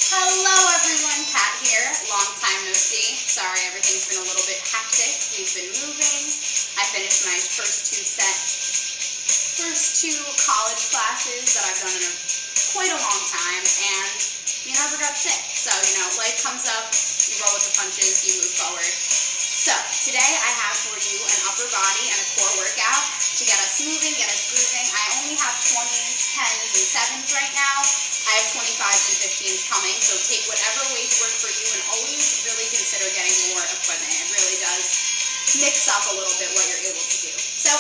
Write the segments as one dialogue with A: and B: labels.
A: Hello everyone, Kat here. Long time no see. Sorry, everything's been a little bit hectic. We've been moving. I finished my first two college classes that I've done in quite a long time, and never got sick. So, life comes up, you roll with the punches, you move forward. So, today I have for you an upper body and a core workout to get us moving, get us grooving. I only have 20s, 10s, and 7s right now. I have 25s and 15s coming, so take whatever weights work for you and always really consider getting more equipment. It really does mix up a little bit what you're able to do. So,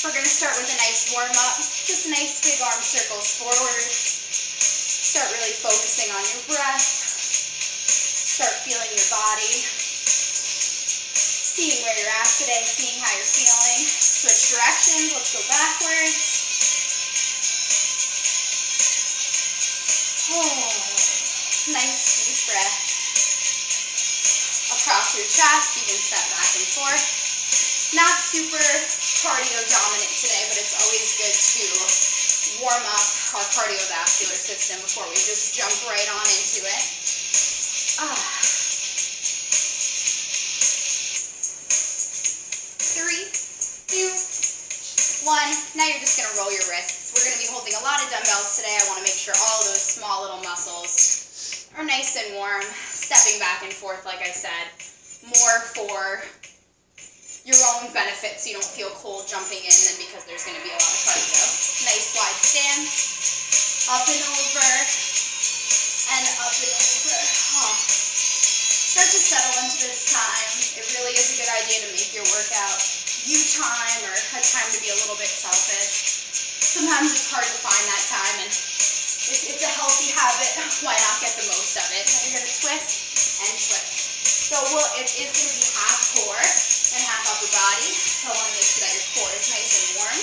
A: we're going to start with a nice warm-up, just nice big arm circles forwards. Start really focusing on your breath. Start feeling your body. Seeing where you're at today, seeing how you're feeling. Switch directions, let's go backwards. Oh, nice deep breath. Across your chest, you can step back and forth. Not super cardio dominant today, but it's always good to warm up our cardiovascular system before we just jump right on into it. 3, 2, 1. Now you're just going to roll your wrists. We're going to be holding a lot of dumbbells today. I want to make sure all those small little muscles are nice and warm. Stepping back and forth, like I said, more for your own benefit so you don't feel cold jumping in than because there's going to be a lot of cardio. Nice wide stance. Up and over. And up and over. Start to settle into this time. It really is a good idea to make your workout you time or a time to be a little bit selfish. Sometimes it's hard to find that time, and if it's a healthy habit, why not get the most of it? Now you're going to twist and twist. So it is going to be half core and half upper body. So I want to make sure that your core is nice and warm.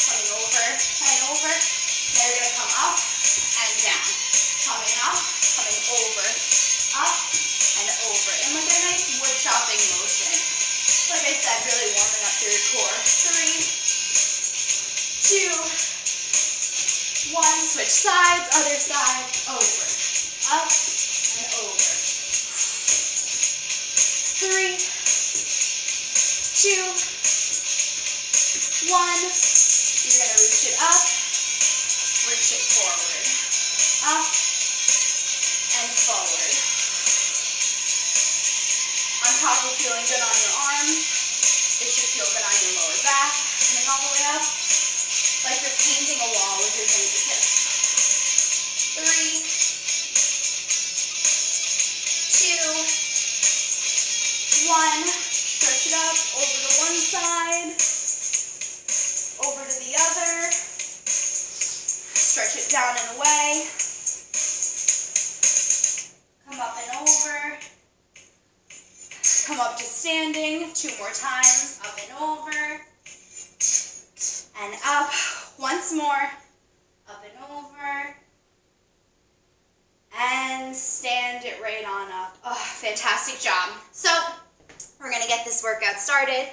A: Coming over and over. Now you're going to come up and down. Coming up, coming over, up, and over. In like a nice wood chopping motion. Like I said, really warming up through your core. 3, 2, 1. Switch sides, other side, over, up, and over. 3, 2, 1. You're going to reach it up, reach it forward, up, and forward. On top of feeling good on your arms, it should feel good on your lower back, coming all the way up, like you're painting a wall with your fingertips. 3, 2, 1. Stretch it up over to one side, over to the other. Stretch it down and away. Come up and over. Come up to standing. 2 more times. Up and over. And up. Once more. Up and over. And stand it right on up. Oh, fantastic job. So, we're going to get this workout started.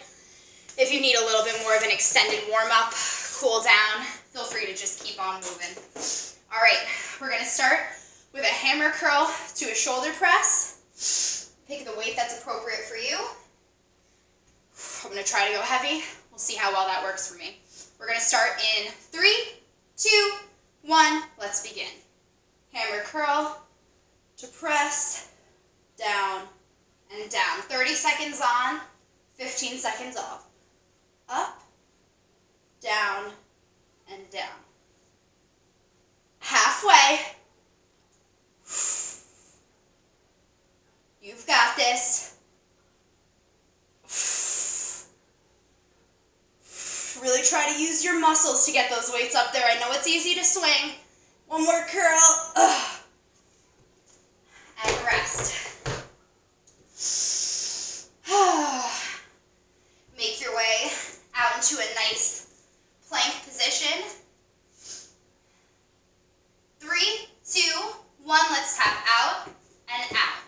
A: If you need a little bit more of an extended warm-up, cool down, feel free to just keep on moving. All right, we're going to start with a hammer curl to a shoulder press. Pick the weight that's appropriate for you. I'm going to try to go heavy. We'll see how well that works for me. We're going to start in 3, 2, 1. Let's begin. Hammer curl to press, down, and down. 30 seconds on, 15 seconds off. Up, down, and down. Halfway. You've got this. Really try to use your muscles to get those weights up there. I know it's easy to swing. One more curl. And rest. Make your way out into a nice plank position. 3, 2, 1. Let's tap out and out.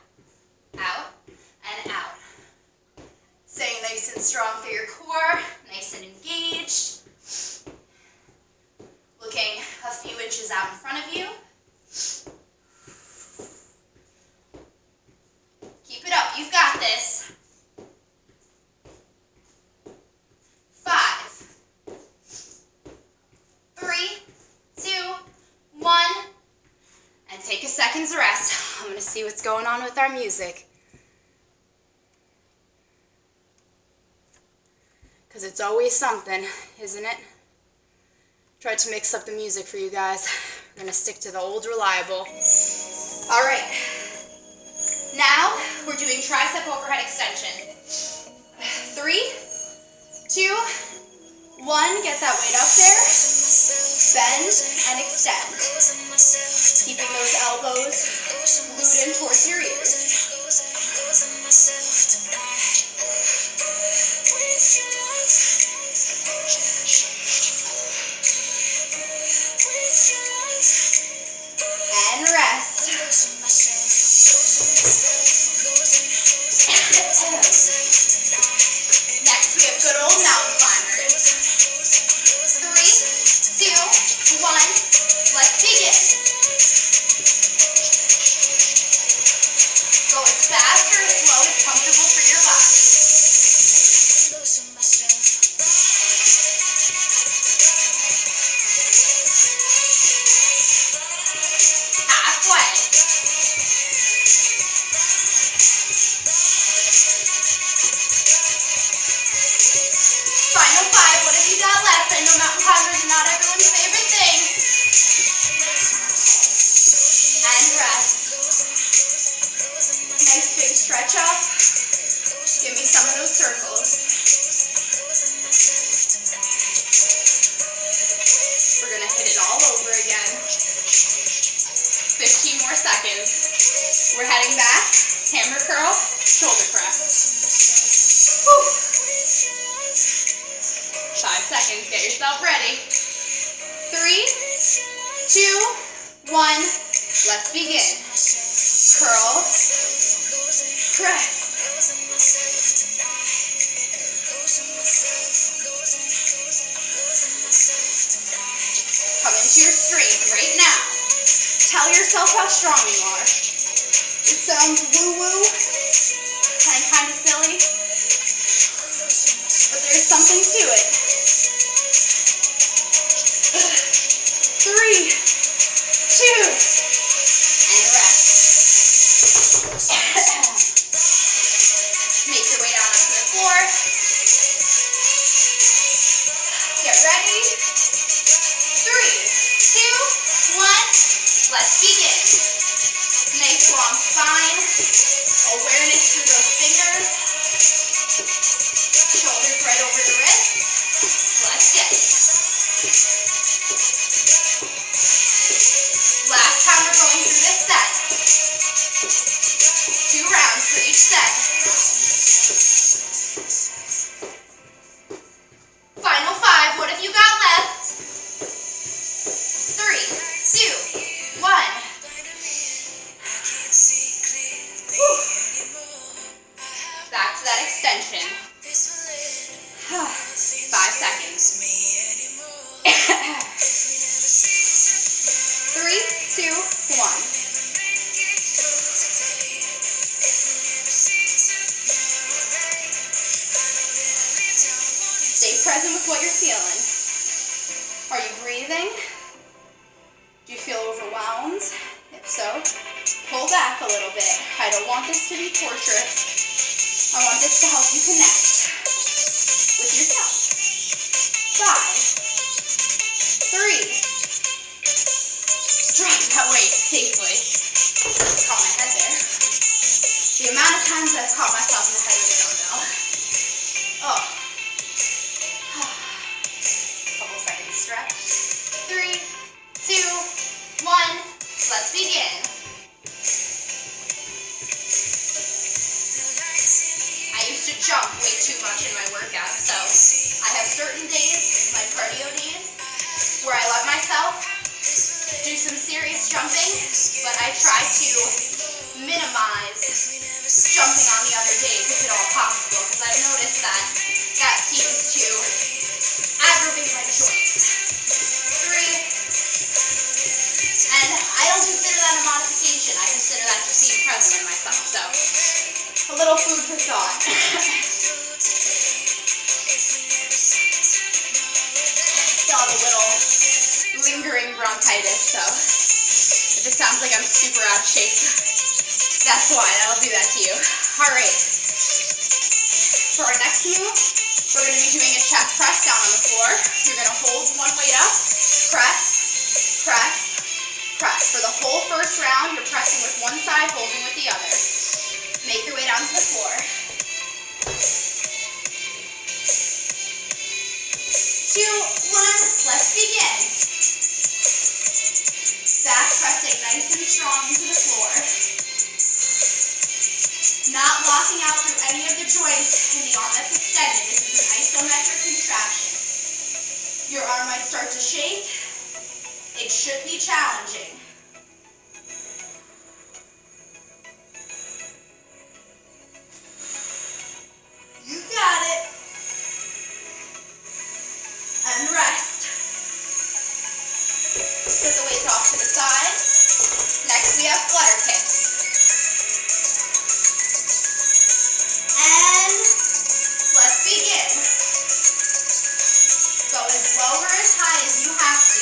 A: Out and out. Staying nice and strong through your core, nice and engaged. Looking a few inches out in front of you. take a second's rest. I'm going to see what's going on with our music. Because it's always something, isn't it? Tried to mix up the music for you guys. We're going to stick to the old reliable. All right. Now, we're doing tricep overhead extension. 3, 2, 1. Get that weight up there. Bend and extend. Keeping those elbows glued in towards your ears. And rest. Next, we have good old mountain climbers. 3, 2, 1. Let's begin. Go as fast or as slow as comfortable for your body. Halfway. Final 5. What have you got left? I know mountain climbers are not everyone's favorite thing. And rest. Nice big stretch up. Give me some of those circles. We're going to hit it all over again. 15 more seconds. We're heading back. Hammer curl, shoulder press. Whew. 5 seconds. Get yourself ready. 3, 2, 1. Let's begin. Curl, press. Come into your strength right now. Tell yourself how strong you are. It sounds woo-woo and kind of silly, but there's something to it. 3, 2, and rest. Make your way down onto the floor. Get ready. 3, 2, 1. Let's begin. Nice long spine. Awareness through those fingers. Shoulders right over the wrists. Let's get it. Last time we're going through this set. 2 rounds for each set. Final 5. What have you got left? 3, 2, 1. Whew. Back to that extension. 5 seconds. 3, 2, 1. Stay present with what you're feeling. Are you breathing? Do you feel overwhelmed? If so, pull back a little bit. I don't want this to be torturous. I want this to help you connect with yourself. 5, 3. Drop that weight safely. Just caught my head there. The amount of times I've caught myself in the head with a dumbbell. Oh. Couple seconds stretch. 3, 2, 1. Let's begin. I used to jump way too much in my workout, so I have certain days, my cardio days, where I let myself do some serious jumping, but I try to minimize jumping on the other days if at all possible, because I've noticed that that seems to aggravate my joints. 3, and I don't consider that a modification. I consider that just being present in myself, so a little food for thought. Still have a little lingering bronchitis, so If it sounds like I'm super out of shape, that's why. That'll do that to you. All right. For our next move, we're going to be doing a chest press down on the floor. You're going to hold one weight up, press, press, press. For the whole first round, you're pressing with one side, holding with the other. Make your way down to the floor. 2, 1, let's begin. Back pressing nice and strong into the floor. Not locking out through any of the joints in the arm that's extended. This is an isometric contraction. Your arm might start to shake. It should be challenging. You got it. And rest. Put the weights off to the side. Next we have flutter kicks. And let's begin. Go as low or as high as you have to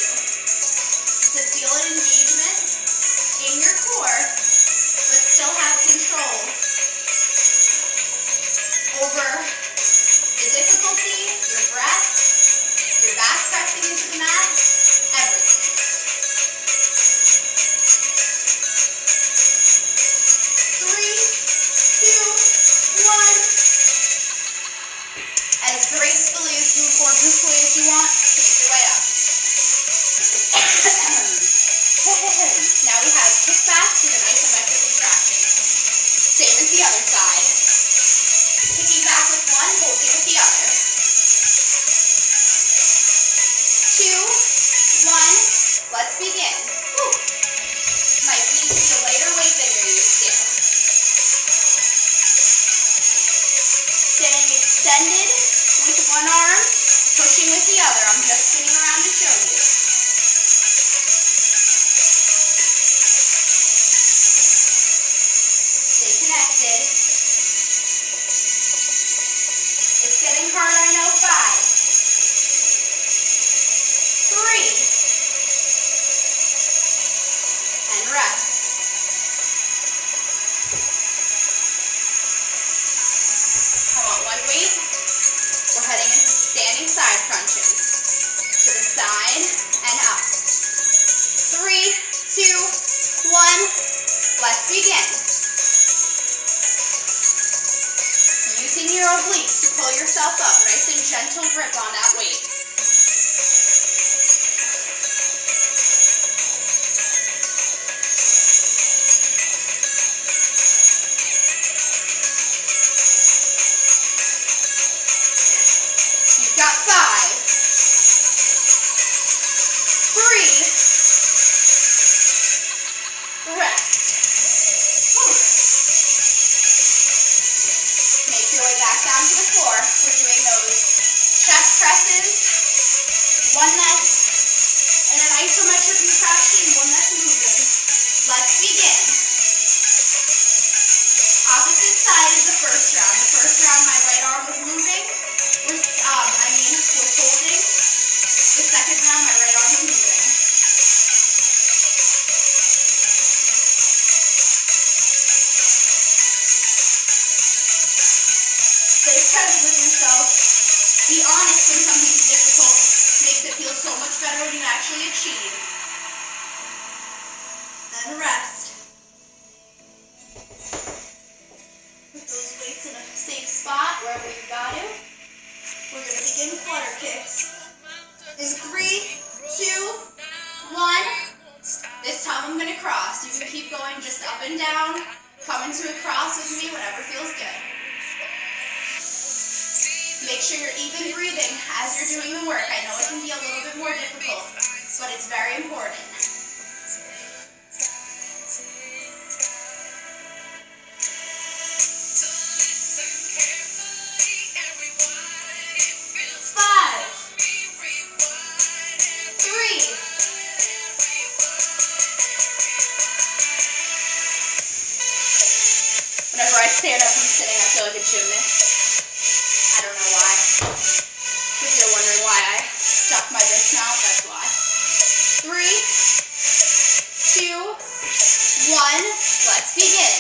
A: feel an engagement in your core, but still have control over the difficulty, your breath, your back pressing into the mat, everything. 3, 2, 1. As gracefully or beautifully as you want, make your way up. Now we have kickbacks with an isometric contraction. Same as the other side. Kicking back with one, holding with the other. 2, 1, let's begin. Woo. Might need to use a lighter weight than you're used to. Staying extended with one arm, pushing with the other. I'm just spinning around to show you. Stay connected. It's getting hard, I know. 5, 3, and rest. I want one weight. We're heading into standing side crunches. To the side and up. 3, 2, 1. Let's begin. Using your obliques to pull yourself up. Nice and gentle grip on that weight. You've got 5, 3, rest. Whew. Make your way back down to the floor. We're doing those chest presses, one that's in an isometric contraction, one that's moving. Let's begin. Opposite side is the first round. The first round, my right arm was moving, was holding. The second round, my right arm was moving. Stay present with yourself. Be honest when something's difficult. Makes it feel so much better when you actually achieve. And rest. Put those weights in a safe spot wherever you got to. We're going to begin flutter kicks. In 3, 2, 1. This time I'm going to cross. You can keep going just up and down. Come into a cross with me, whatever feels good. Make sure you're even breathing as you're doing the work. I know it can be a little bit more difficult, but it's very important. 3. Whenever I stand up from sitting, I feel like a gymnast. I don't know why. If you're wondering why I stuck my dismount, that's why. 3, 2, 1, let's begin.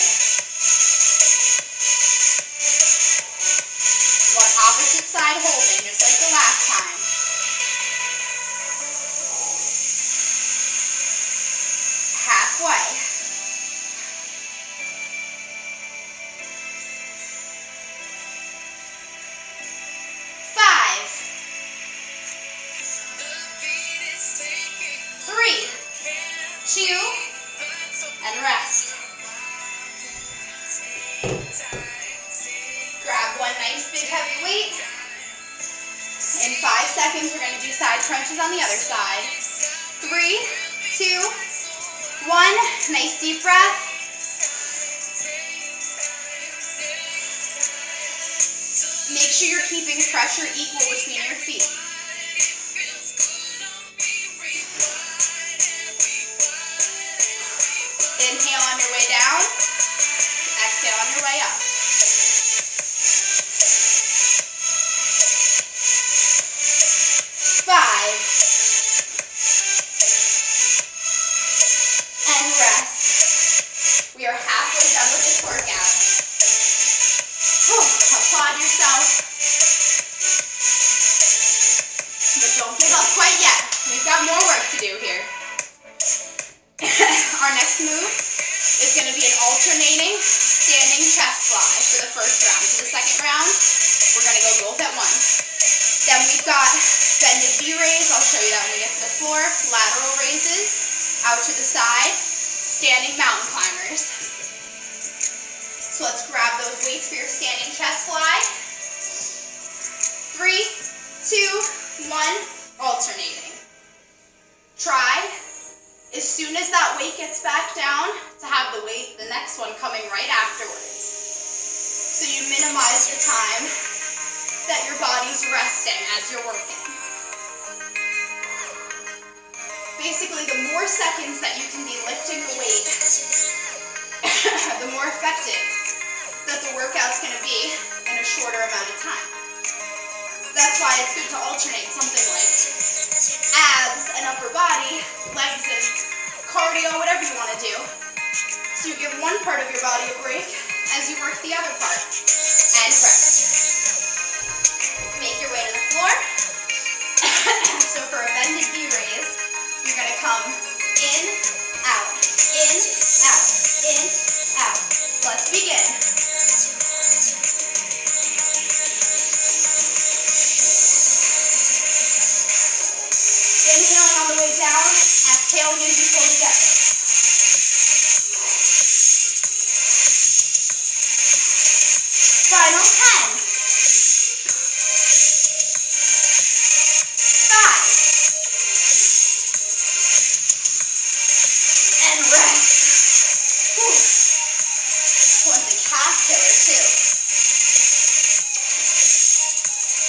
A: One opposite side holding, just like the last time. Halfway. 5, 3, 2, and rest. Grab one nice big heavy weight. In 5 seconds, we're going to do side crunches on the other side. 3, 2, 1. Nice deep breath. Make sure you're keeping pressure equal between your feet. Inhale on your way down. Exhale on your way up. 5. And rest. We are halfway done with this workout. Applaud yourself. But don't give up quite yet. We've got more work to do here. Our next move is going to be an alternating standing chest fly for the first round. For the second round, we're going to go both at once. Then we've got bended V raise. I'll show you that when we get to the floor. Lateral raises, out to the side, standing mountain climbers. So let's grab those weights for your standing chest fly. 3, 2, 1, alternating. Try, as soon as that weight gets back down, to have the next one coming right afterwards. So you minimize the time that your body's resting as you're working. Basically, the more seconds that you can be lifting the weight, the more effective that the workout's going to be in a shorter amount of time. That's why it's good to alternate something like abs and upper body, legs and cardio, whatever you want to do. So you give one part of your body a break as you work the other part. And rest. Make your way to the floor. So for a bended V raise, you're going to come in, out, in, out, in, out. Let's begin. Inhaling on the way down, exhaling as you pull together. Final 10. 5. And rest. Whew. One's a calf killer too.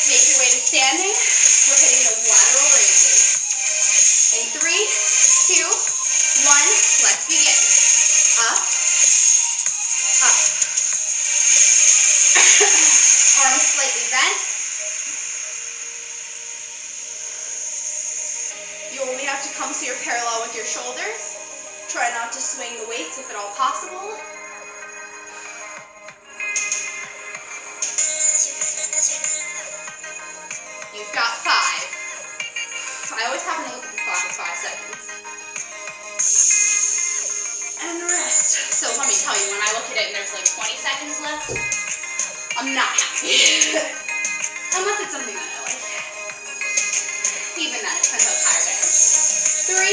A: Make your way to standing. We're hitting those lateral raises. In 3, 2, 1, let's begin. Up, up. Arms slightly bent. You only have to come so you're parallel with your shoulders. Try not to swing the weights if at all possible. You've got 5. I always happen to look at the clock at 5 seconds. And rest. So let me tell you, when I look at it and there's like 20 seconds left, I'm not happy. Unless it's something that I like. Even then, it depends how tired I am. 3,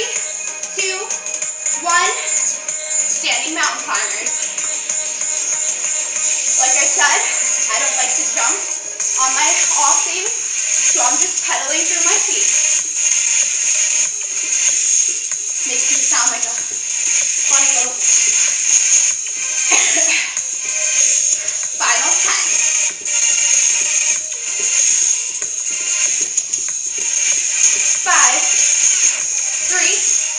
A: 2, 1. Standing mountain climbers. Like I said, I don't like to jump on my off days, so I'm just pedaling through my feet. Makes me sound like a funny little Final 10. 5, 3,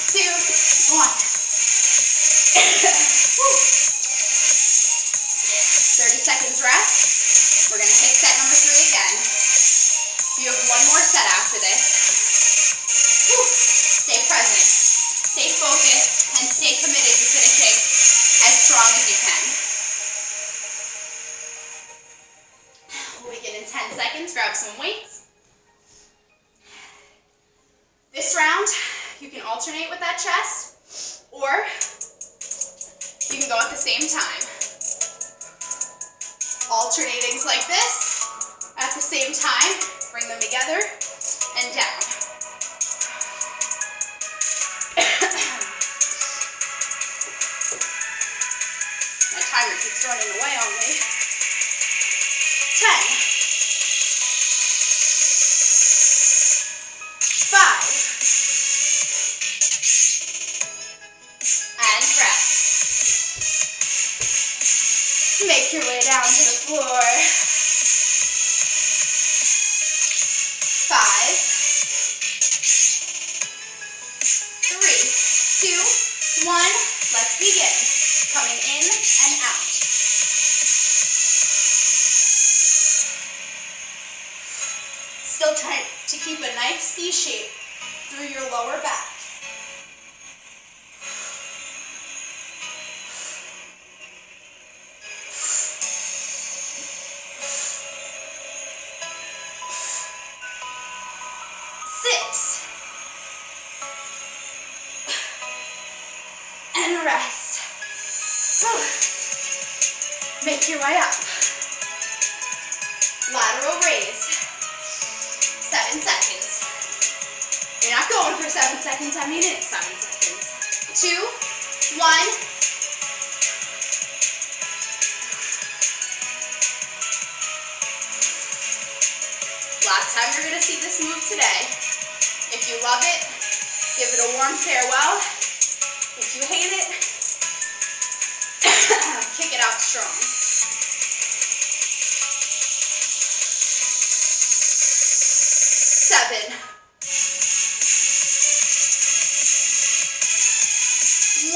A: 2, 1. 30 seconds rest. We're going to hit set number 3 again. You have one more set after this. Stay present, stay focused, and stay committed to grab some weights. This round, you can alternate with that chest, or you can go at the same time. Alternating like this, at the same time, bring them together and down. My timer keeps running away on me. 10, 5, and rest. Make your way down to the floor. 5, 3, 2, 1. Let's begin. Coming in and out. Still trying to keep a nice C shape through your lower back. And rest. Make your way up. Lateral raise. 7 seconds. You're not going for 7 seconds, I mean it. 7 seconds. 2, 1. Last time you're going to see this move today. If you love it, give it a warm farewell. If you hate it, kick it out strong. 7.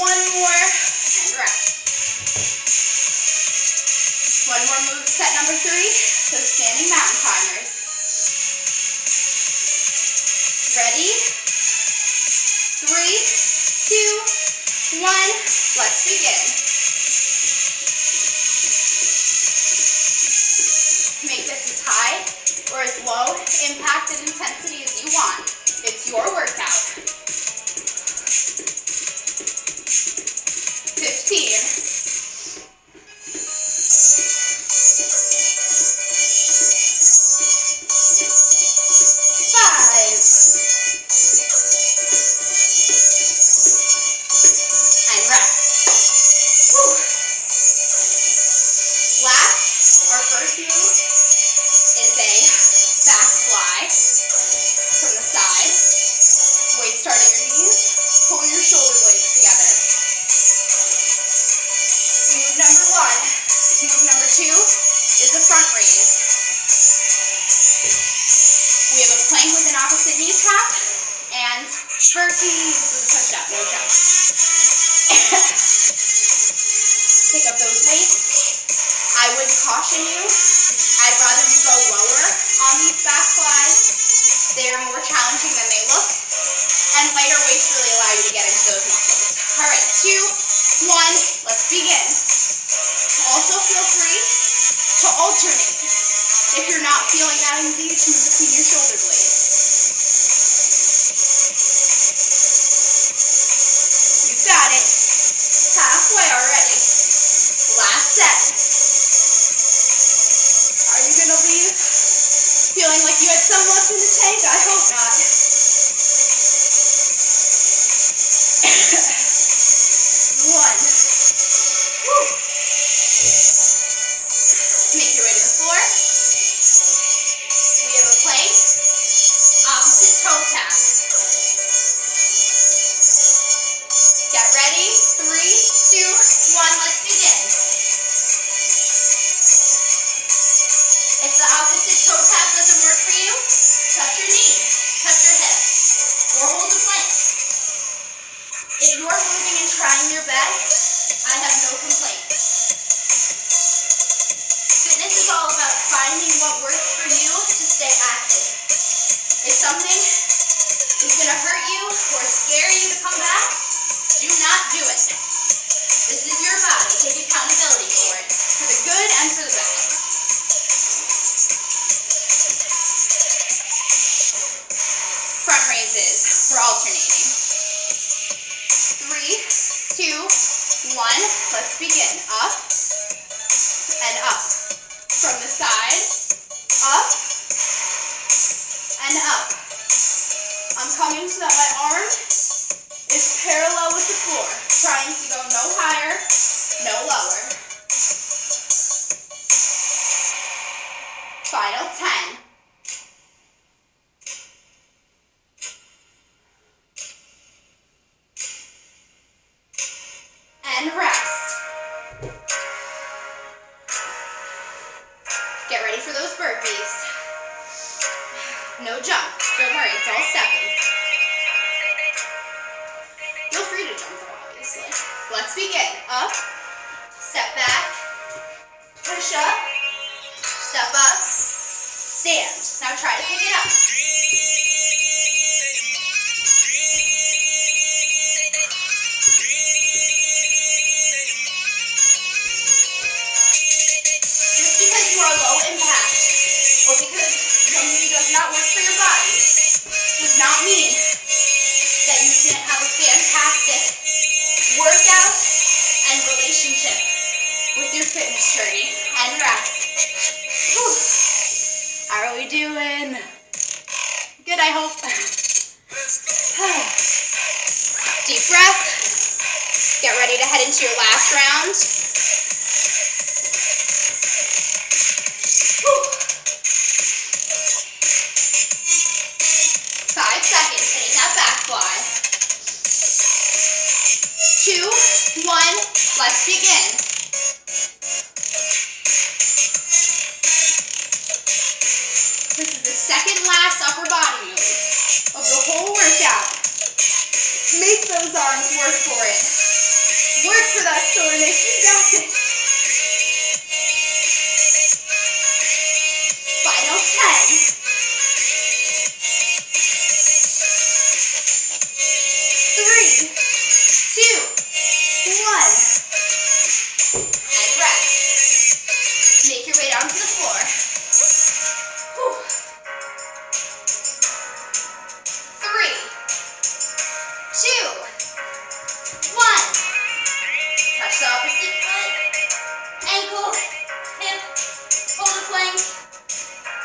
A: 1 more, and rest. 1 more move, set number 3, so standing mountain climbers. Ready? 3, 2, 1, let's begin. Make this as high or as low impact and intensity as you want. It's your workout. 15. 5. And rest. Whew. Last, our first move is a back fly from the side. Weight starting your knees, pull your shoulder blades together. Move number 1. Move number 2 is a front raise. We have a plank with an opposite knee tap and burpees with a push-up, no jump. Pick up those weights. I would caution you, I'd rather you go lower on these back flies. They're more challenging than they look, and lighter weights really allow you to get into those muscles. All right, 2, 1, let's begin. Also feel free to alternate. If you're not feeling that engagement between your shoulder blades. You've got it. Halfway already. Last set. Are you going to leave feeling like you had some left in the tank? I hope not. 1. Woo. Make your way to the floor. We have a plank, opposite toe tap. Get ready, 3, 2, 1, let's begin. If the opposite toe tap doesn't work for you, touch your knee, touch your hip, or hold the plank. If you're moving and trying your best, I have no complaints. Fitness is all about finding what works for you to stay active. If something is going to hurt you or scare you to come back, do not do it. This is your body. Take accountability for it, for the good and for the bad. front raises. We're alternating. 3, 2, 1. Let's begin. Up and up. From the side, up and up. I'm coming so that my arm is parallel with the floor, trying to go no higher, no lower. Final 10. And rest. Get ready for those burpees. No jump. Don't worry, it's all stepping. Feel free to jump though, obviously. Let's begin. Up, step back, push up, step up, stand. Now try to pick it up. Just because you are low impact or because something does not work for your body does not mean that you can't have a fantastic workout and relationship with your fitness journey and rest. Whew. How are we doing? Good, I hope. Deep breath. Get ready to head into your last round. Whew. 5 seconds, hitting that back fly. 2, 1, let's begin. This is the second last upper body move of the whole workout. Make those arms work for it. Work for that soreness. You got this. Final 10. 3, 2, 1. And rest. Make your way down to the floor. Whew. 3, 2, 1. Touch the opposite foot. Ankle, hip, hold a plank.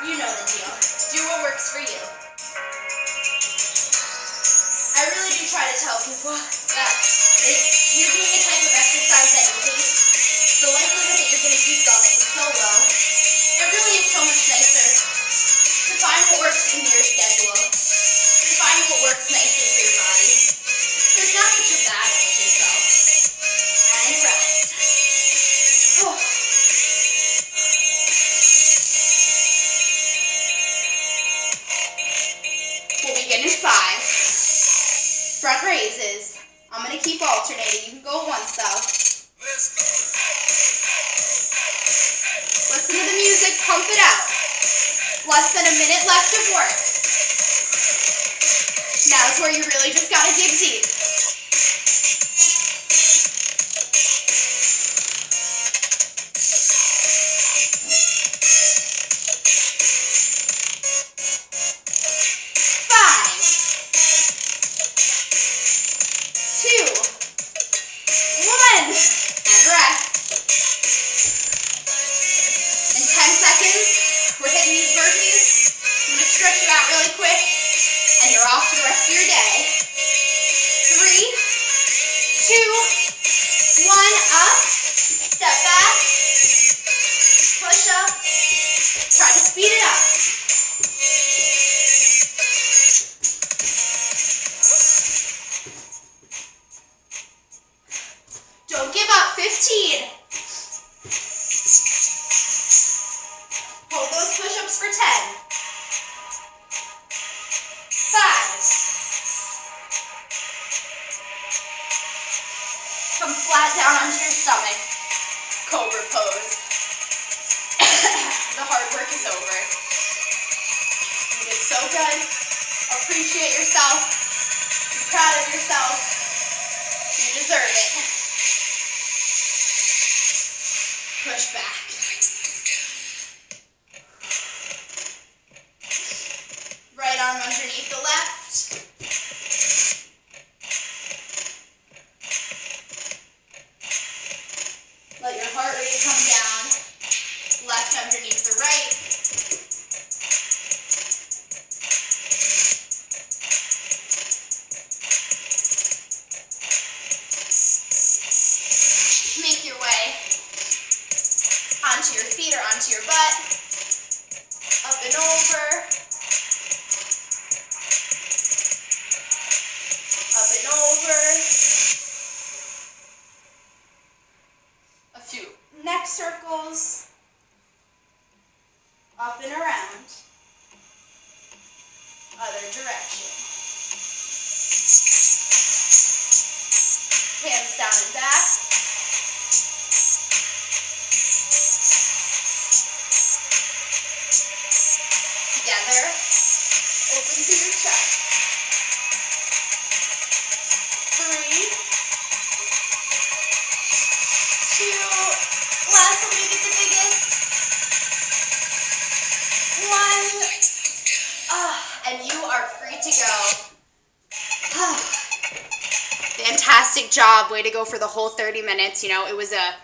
A: You know the deal. Do what works for you. I really do try to tell people that if you're doing a type of exercise that you hate, the likelihood that you're going to keep going is so low. It really is so much nicer to find what works into your schedule, to find what works nicely for your body. So it's not such a battle with yourself. And rest. Oh. We'll begin in 5. Front raises. I'm going to keep alternating. You can go once though. Listen to the music, pump it out. Less than a minute left of work. Now's where you really just got to dig deep. 2, 1, and rest. In 10 seconds, we're hitting these burpees. I'm going to stretch it out really quick, and you're off for the rest of your day. 3, 2, 1, up, step back, push up, try to speed it up. Don't give up. 15. Hold those push-ups for 10. 5. Come flat down onto your stomach. Cobra pose. The hard work is over. You did so good. Appreciate yourself. Be proud of yourself. You deserve it. Push back. Right arm underneath the left. right. Make your way onto your feet or onto your butt, up and over, up and over. A few neck circles, up and around, other direction. Hands down and back. Together, open to your chest. 3, 2, last one, make it the biggest. 1, and you are free to go. Fantastic job, way to go for the whole 30 minutes. You know, it was a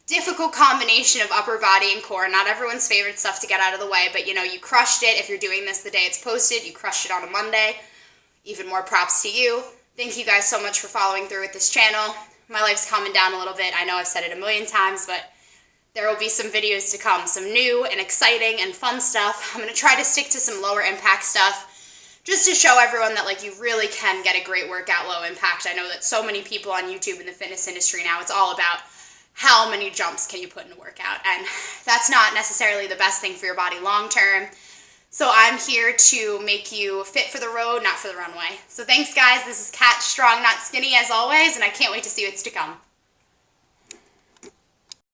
A: difficult combination of upper body and core. Not everyone's favorite stuff to get out of the way, but you know, you crushed it. If you're doing this the day it's posted, you crushed it on a Monday. Even more props to you. Thank you guys so much for following through with this channel. My life's calming down a little bit. I know I've said it a million times, but there will be some videos to come, some new and exciting and fun stuff. I'm going to try to stick to some lower impact stuff just to show everyone that like you really can get a great workout low impact. I know that so many people on YouTube in the fitness industry now, it's all about how many jumps can you put in a workout, and that's not necessarily the best thing for your body long term. So I'm here to make you fit for the road, not for the runway. So thanks guys, this is Kat, strong not skinny as always, and I can't wait to see what's to come.